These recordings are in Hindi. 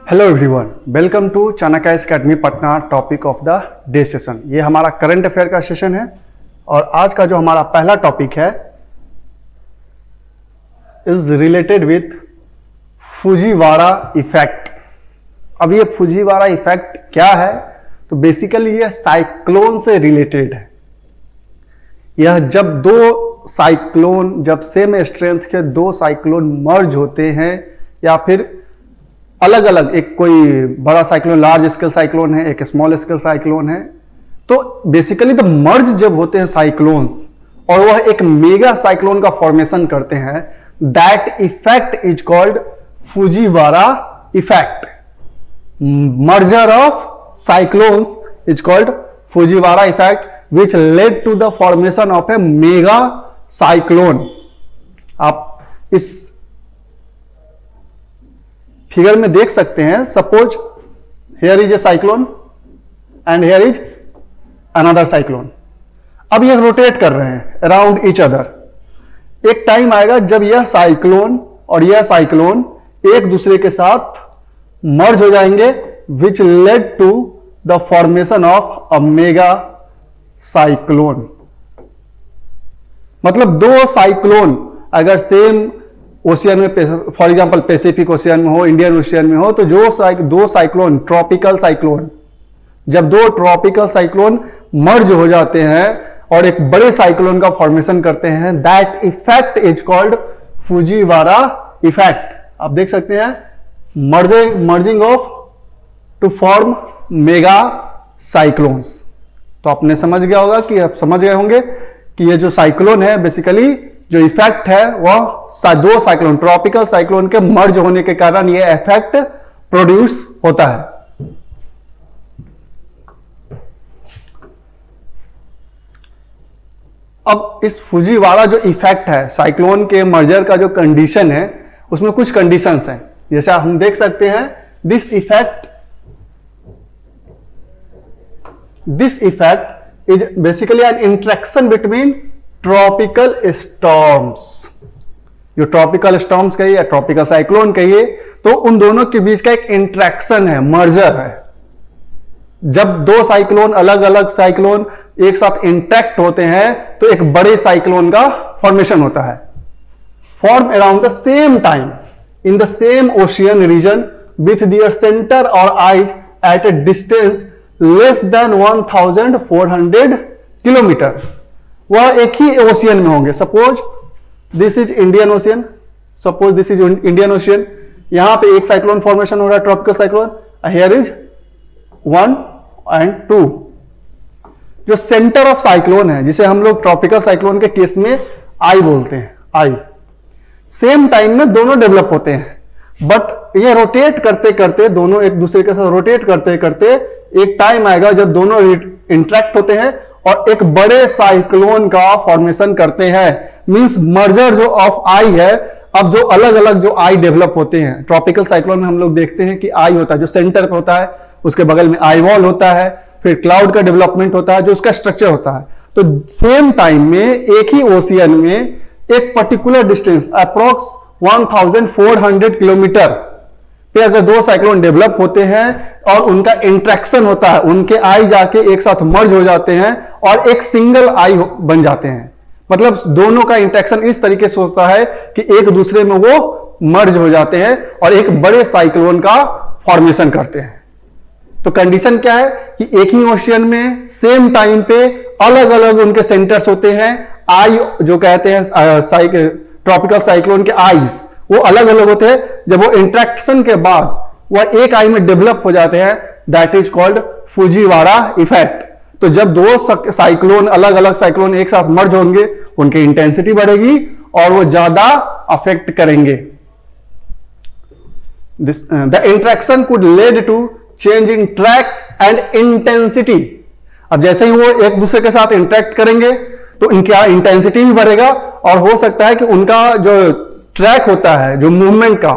Hello everyone, welcome to Chanakya academy Patna. Topic of the day session, ये हमारा करंट अफेयर का सेशन है और आज का जो हमारा पहला टॉपिक है is related with Fujiwara effect. अब ये फुजीवारा इफेक्ट क्या है? तो बेसिकली ये साइक्लोन से रिलेटेड है। यह जब जब सेम स्ट्रेंथ के दो साइक्लोन मर्ज होते हैं या फिर अलग अलग, एक कोई बड़ा साइक्लोन, लार्ज स्केल साइक्लोन है, एक स्मॉल स्केल साइक्लोन है, तो बेसिकली द मर्ज जब होते हैं साइक्लोन्स और वह एक मेगा साइक्लोन का फॉर्मेशन करते हैं, that effect is called Fujiwara effect. Merger of cyclones is called Fujiwara effect which led to the formation of a mega cyclone. आप इस फिगर में देख सकते हैं, suppose here is a cyclone and here is another cyclone. अब ये रोटेट कर रहे हैं अराउंड ईच अदर। एक टाइम आएगा जब यह साइक्लोन और यह साइक्लोन एक दूसरे के साथ मर्ज हो जाएंगे, which led to the formation of a mega cyclone. मतलब दो साइक्लोन अगर सेम ओशियन में, फॉर एग्जांपल पैसिफिक ओशियन में हो, इंडियन ओशियन में हो, तो दो साइक्लोन, ट्रॉपिकल साइक्लोन, जब दो ट्रॉपिकल साइक्लोन मर्ज हो जाते हैं और एक बड़े साइक्लोन का फॉर्मेशन करते हैं, that effect is called Fujiwara effect. आप देख सकते हैं merging of two form mega cyclones. तो आपने समझ गया होगा कि आप समझ गए होंगे कि ये जो साइक्लोन है, बेसिकली जो इफेक्ट है वह दो साइक्लोन, ट्रॉपिकल साइक्लोन के मर्ज होने के कारण यह इफेक्ट प्रोड्यूस होता है। अब इस फुजीवारा जो इफेक्ट है, साइक्लोन के मर्जर का जो कंडीशन है, उसमें कुछ कंडीशंस हैं। जैसे हम देख सकते हैं, this effect is basically N interaction between tropical storms. जो ट्रॉपिकल स्टॉर्म्स कहिए या ट्रॉपिकल साइक्लोन कहिए, तो उन दोनों के बीच का एक इंटरेक्शन है, मर्जर है। जब दो साइक्लोन, अलग अलग साइक्लोन एक साथ इंटरेक्ट होते हैं तो एक बड़े साइक्लोन का फॉर्मेशन होता है। Form around the same time in the same ocean region with their centre or eyes at a distance less than 1400 kilometre. वह एक ही ओशियन में होंगे। Suppose this is Indian ocean, suppose this is Indian ocean. यहां पे एक साइक्लोन फॉर्मेशन हो रहा है, tropical cyclone, here is 1 and 2। जो सेंटर ऑफ साइक्लोन है, जिसे हम लोग ट्रॉपिकल साइक्लोन के केस में आई बोलते हैं, आई, सेम टाइम में दोनों डेवलप होते हैं, बट ये रोटेट करते करते, दोनों एक दूसरे के साथ रोटेट करते करते एक टाइम आएगा जब दोनों इंटरेक्ट होते हैं और एक बड़े साइक्लोन का फॉर्मेशन करते हैं। मींस मर्जर जो ऑफ आई है। अब जो अलग अलग जो आई डेवलप होते हैं, ट्रॉपिकल साइक्लोन में हम लोग देखते हैं कि आई होता है जो सेंटर पे होता है, उसके बगल में आई वॉल होता है, फिर क्लाउड का डेवलपमेंट होता है जो उसका स्ट्रक्चर होता है। तो सेम टाइम में एक ही ओशियन में एक पर्टिकुलर डिस्टेंस अप्रोक्स 1400 किलोमीटर पे अगर दो साइक्लोन डेवलप होते हैं और उनका इंट्रैक्शन होता है, उनके आई जाके एक साथ मर्ज हो जाते हैं और एक सिंगल आई बन जाते हैं। मतलब दोनों का इंट्रैक्शन इस तरीके से होता है कि एक दूसरे में वो मर्ज हो जाते हैं और एक बड़े साइक्लोन का फॉर्मेशन करते हैं। तो कंडीशन क्या है कि एक ही ओशियन में सेम टाइम पे अलग अलग उनके सेंटर्स होते हैं। आई जो कहते हैं ट्रॉपिकल साइक्लोन के आईज, वो अलग अलग होते हैं। जब वो इंट्रैक्शन के बाद वह एक आई में डेवलप हो जाते हैं, that is called Fujiwara effect. तो जब दो साइक्लोन, अलग अलग साइक्लोन एक साथ मर्ज होंगे, उनकी इंटेंसिटी बढ़ेगी और वो ज्यादा अफेक्ट करेंगे। The interaction could lead to change in track and intensity. अब जैसे ही वो एक दूसरे के साथ इंटरेक्ट करेंगे तो इनका इंटेंसिटी भी बढ़ेगा और हो सकता है कि उनका जो ट्रैक होता है, जो मूवमेंट का,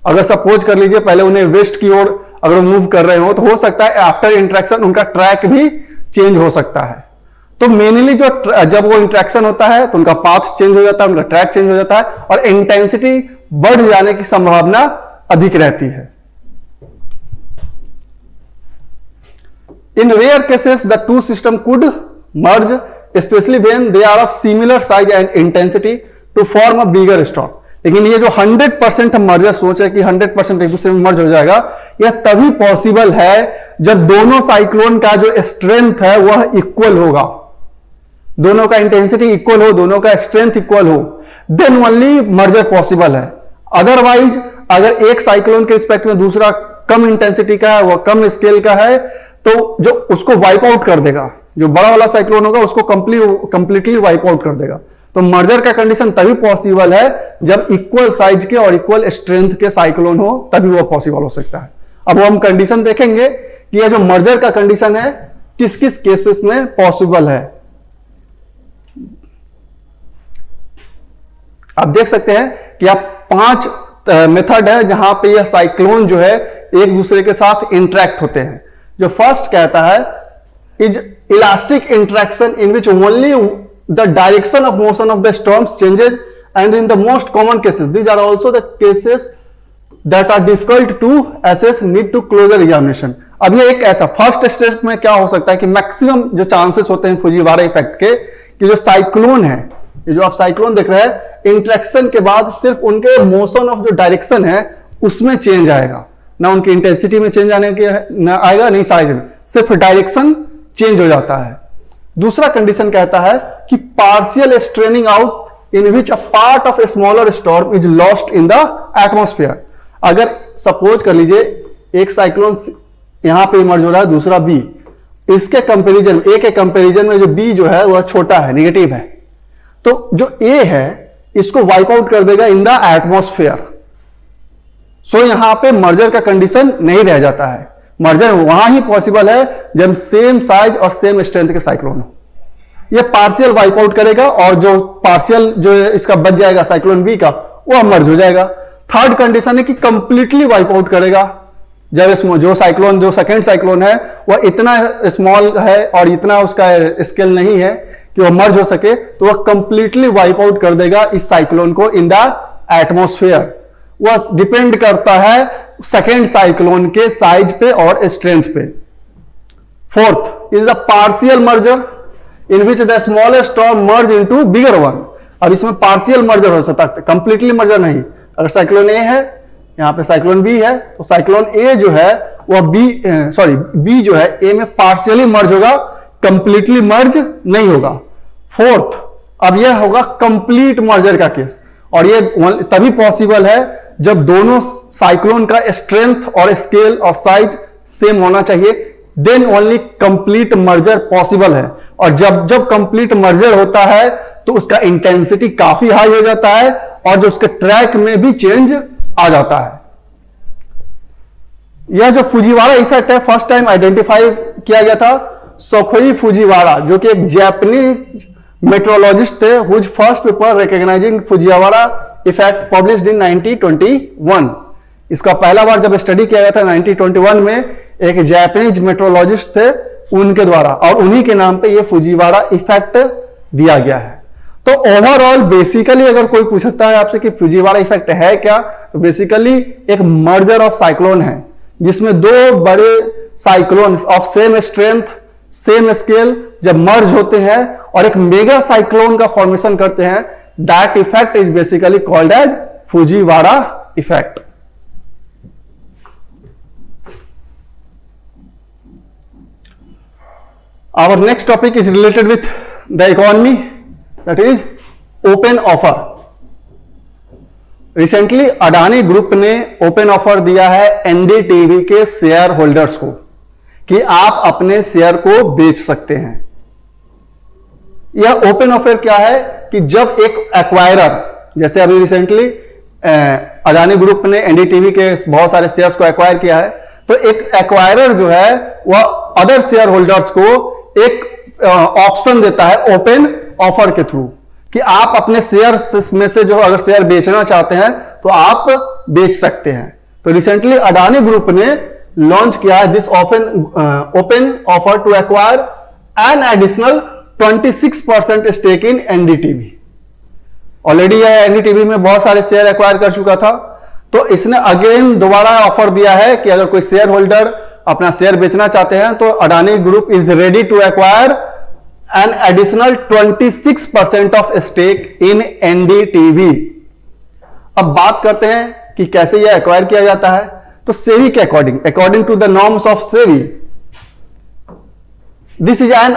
अगर सपोज कर लीजिए पहले उन्हें वेस्ट की ओर अगर मूव कर रहे हो तो हो सकता है आफ्टर इंटरेक्शन उनका ट्रैक भी चेंज हो सकता है। तो मेनली जब वो इंटरेक्शन होता है तो उनका पाथ चेंज हो जाता है, उनका ट्रैक चेंज हो जाता है और इंटेंसिटी बढ़ जाने की संभावना अधिक रहती है। In rare cases, the two systems could merge, especially when they are of similar size and intensity, to form a bigger storm. लेकिन ये जो 100% मर्जर सोच है कि 100% एक दूसरे में मर्ज हो जाएगा, यह तभी पॉसिबल है जब दोनों साइक्लोन का जो स्ट्रेंथ है वह इक्वल होगा, दोनों का इंटेंसिटी इक्वल हो, दोनों का स्ट्रेंथ इक्वल हो, देन ओनली मर्जर पॉसिबल है। अदरवाइज अगर एक साइक्लोन के रिस्पेक्ट में दूसरा कम इंटेंसिटी का है, वह कम स्केल का है, तो जो उसको वाइप आउट कर देगा, जो बड़ा वाला साइक्लोन होगा उसको कंप्लीटली वाइप आउट कर देगा। तो मर्जर का कंडीशन तभी पॉसिबल है जब इक्वल साइज के और इक्वल स्ट्रेंथ के साइक्लोन हो, तभी वो पॉसिबल हो सकता है। अब हम कंडीशन देखेंगे कि यह जो मर्जर का कंडीशन है किस किस केसेस में पॉसिबल है। आप देख सकते हैं कि आप 5 मेथड है जहां पे यह साइक्लोन जो है एक दूसरे के साथ इंटरेक्ट होते हैं। जो फर्स्ट कहता है is elastic interaction in which only the direction of motion of the storms changes and in the most common cases these are also the cases that are difficult to assess, need to closer examination. अब ये एक ऐसा फर्स्ट स्टेप में क्या हो सकता है कि मैक्सिमम जो चांसेस होते हैं फुजीवारा इफेक्ट के कि जो साइक्लोन है, ये जो आप साइक्लोन देख रहे हैं, इंटरेक्शन के बाद सिर्फ उनके मोशन ऑफ जो डायरेक्शन है उसमें चेंज आएगा, ना उनकी इंटेंसिटी में चेंज आने के ना आएगा, नहीं साइज में, सिर्फ डायरेक्शन चेंज हो जाता है। दूसरा कंडीशन कहता है कि partial straining out in which a part of a smaller storm is lost in the atmosphere. अगर सपोज कर लीजिए एक साइक्लोन यहां पे इमर्ज हो रहा है, दूसरा बी, इसके कंपैरिजन, ए के कंपैरिजन में जो बी जो है वह छोटा है, नेगेटिव है, तो जो ए है इसको वाइप आउट कर देगा इन द एटमॉस्फेयर। सो यहां पे मर्जर का कंडीशन नहीं रह जाता है। मर्जर वहां ही पॉसिबल है जब सेम साइज और सेम स्ट्रेंथ के साइक्लोन हो। यह पार्शियल वाइप आउट करेगा और जो पार्शियल जो इसका बच जाएगा साइक्लोन बी का, वह मर्ज हो जाएगा। थर्ड कंडीशन है कि कंप्लीटली वाइप आउट करेगा जब जो साइक्लोन, जो सेकेंड साइक्लोन है वह इतना स्मॉल है और इतना उसका स्केल नहीं है कि वह मर्ज हो सके, तो वह कंप्लीटली वाइप आउट कर देगा इस साइक्लोन को इन द एटमॉस्फेयर। वह डिपेंड करता है सेकेंड साइक्लोन के साइज पे और स्ट्रेंथ पे। Fourth is the partial merger in which the smallest storm merge into bigger one. अब इसमें पार्शियल मर्जर हो सकता है, कंप्लीटली मर्जर नहीं। अगर साइक्लोन ए है, यहां पे साइक्लोन बी है, तो साइक्लोन ए जो है वह बी जो है ए में पार्शियली मर्ज होगा, कंप्लीटली मर्ज नहीं होगा। फोर्थ, अब यह होगा कंप्लीट मर्जर का केस, और यह तभी पॉसिबल है जब दोनों साइक्लोन का स्ट्रेंथ और स्केल और साइज सेम होना चाहिए, then only complete merger possible है। और जब जब कंप्लीट मर्जर होता है तो उसका इंटेंसिटी काफी हाई हो जाता है और जो उसके ट्रैक में भी चेंज आ जाता है। यह जो फुजीवारा इफेक्ट है फर्स्ट टाइम आइडेंटिफाई किया गया था सोखोई फुजीवारा, जो कि एक जापानीज मेट्रोलॉजिस्ट थे, whose first paper recognising Fujiwara effect published in 1921। इसका पहला बार जब स्टडी किया गया था 1921 में, एक जापानीज मेट्रोलॉजिस्ट थे उनके द्वारा, और उन्हीं के नाम पे ये फुजीवारा इफेक्ट दिया गया है। तो ओवरऑल बेसिकली अगर कोई पूछता है आपसे कि फुजीवारा इफेक्ट है क्या, तो बेसिकली एक मर्जर ऑफ साइक्लोन है जिसमें दो बड़े cyclone of same strength, same scale जब मर्ज होते हैं और एक मेगा साइक्लोन का फॉर्मेशन करते हैं, that effect is basically called as Fujiwara effect. Our next topic is related with the economy, that is open offer. Recently Adani group ने ओपन ऑफर दिया है एनडीटीवी के शेयर होल्डर्स को कि आप अपने शेयर को बेच सकते हैं। यह ओपन ऑफर क्या है कि जब एक एक्वायरर, जैसे अभी रिसेंटली अडानी ग्रुप ने एनडीटीवी के बहुत सारे शेयर्स को एक्वायर किया है, तो एक एक्वायरर जो है वह अदर शेयर होल्डर्स को एक ऑप्शन देता है ओपन ऑफर के थ्रू कि आप अपने शेयर में से जो अगर शेयर बेचना चाहते हैं तो आप बेच सकते हैं। तो रिसेंटली अडानी ग्रुप ने लॉन्च किया है this open offer to acquire an additional 26% stake in NDTV. Already यह एनडीटीवी में बहुत सारे शेयर एक्वायर कर चुका था, तो इसने अगेन दोबारा ऑफर दिया है कि अगर कोई शेयर होल्डर अपना शेयर बेचना चाहते हैं तो Adani group is ready to acquire an additional 26% of stake in NDTV. अब बात करते हैं कि कैसे यह एक्वायर किया जाता है। तो सेबी के according to the norms of SEBI, this is an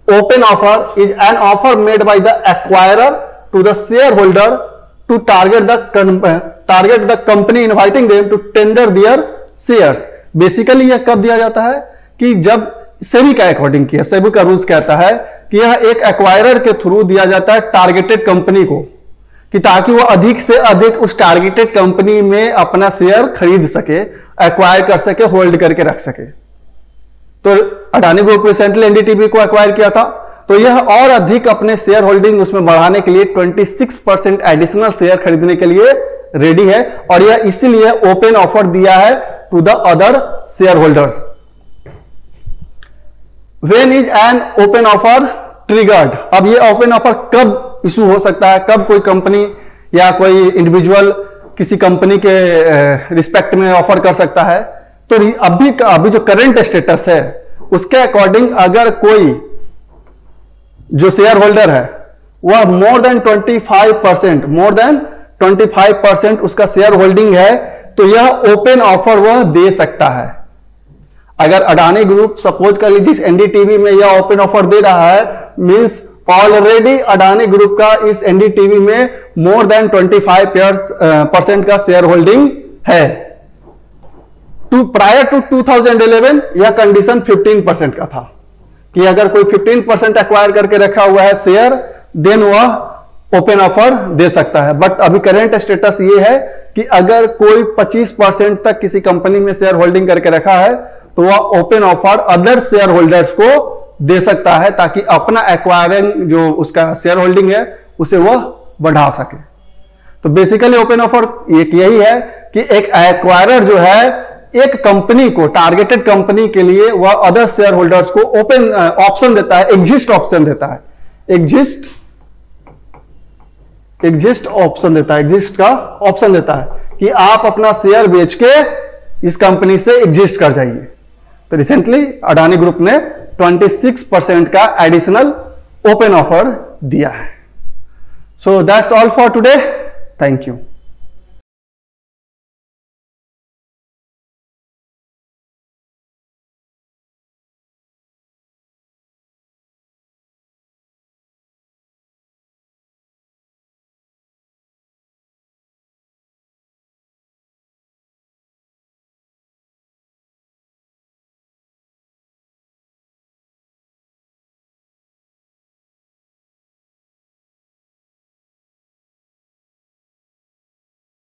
open offer is an offer made by the acquirer to the shareholder to target the company, inviting them to tender their shares। Basically यह कब दिया जाता है कि जब सेबी का अकॉर्डिंग किया, सेबी का रूल्स कहता है कि यह एक एक्वायरर के थ्रू दिया जाता है टारगेटेड कंपनी को, कि ताकि वो अधिक से अधिक उस टारगेटेड कंपनी में अपना शेयर खरीद सके, एक्वायर कर सके, होल्ड करके रख सके। तो अडानी ग्रुप रिसेंटली एनडीटीवी को एक्वायर किया था, तो यह और अधिक अपने शेयर होल्डिंग उसमें बढ़ाने के लिए 26% एडिशनल शेयर खरीदने के लिए रेडी है, और यह इसीलिए ओपन ऑफर दिया है to the other shareholders. When is an open offer triggered? अब यह ओपन ऑफर कब इशू हो सकता है, कब कोई कंपनी या कोई इंडिविजुअल किसी कंपनी के रिस्पेक्ट में ऑफर कर सकता है? तो अभी जो करंट स्टेटस है उसके अकॉर्डिंग अगर कोई जो शेयर होल्डर है वह मोर देन 25% उसका शेयर होल्डिंग है, तो यह ओपन ऑफर वह दे सकता है। अगर अडानी ग्रुप सपोज कर लीजिए एनडीटीवी में यह ओपन ऑफर दे रहा है, मींस ऑलरेडी अडानी ग्रुप का इस एनडीटीवी में मोर देन 25% का शेयर होल्डिंग है। प्रायर टू 2011 यह कंडीशन 15% का था कि अगर कोई 15% एक्वायर करके रखा हुआ है शेयर, देन वह ओपन ऑफर दे सकता है। बट अभी करंट स्टेटस ये है कि अगर कोई 25% तक किसी कंपनी में शेयर होल्डिंग करके रखा है तो वह open offer other share holders को दे सकता है, ताकि अपना एक्वायरिंग जो उसका शेयर होल्डिंग है उसे वह बढ़ा सके। तो बेसिकली ओपन ऑफर एक यही है कि एक एक्वायरर जो है एक कंपनी को, टारगेटेड कंपनी के लिए वह अदर शेयर होल्डर्स को ओपन ऑप्शन देता है, एग्जिस्ट ऑप्शन देता है, एग्जिस्ट का ऑप्शन देता है कि आप अपना शेयर बेच के इस कंपनी से एग्जिस्ट कर जाइए। तो रिसेंटली अडानी ग्रुप ने 26% का एडिशनल ओपन ऑफर दिया है। So that's all for today, thank you.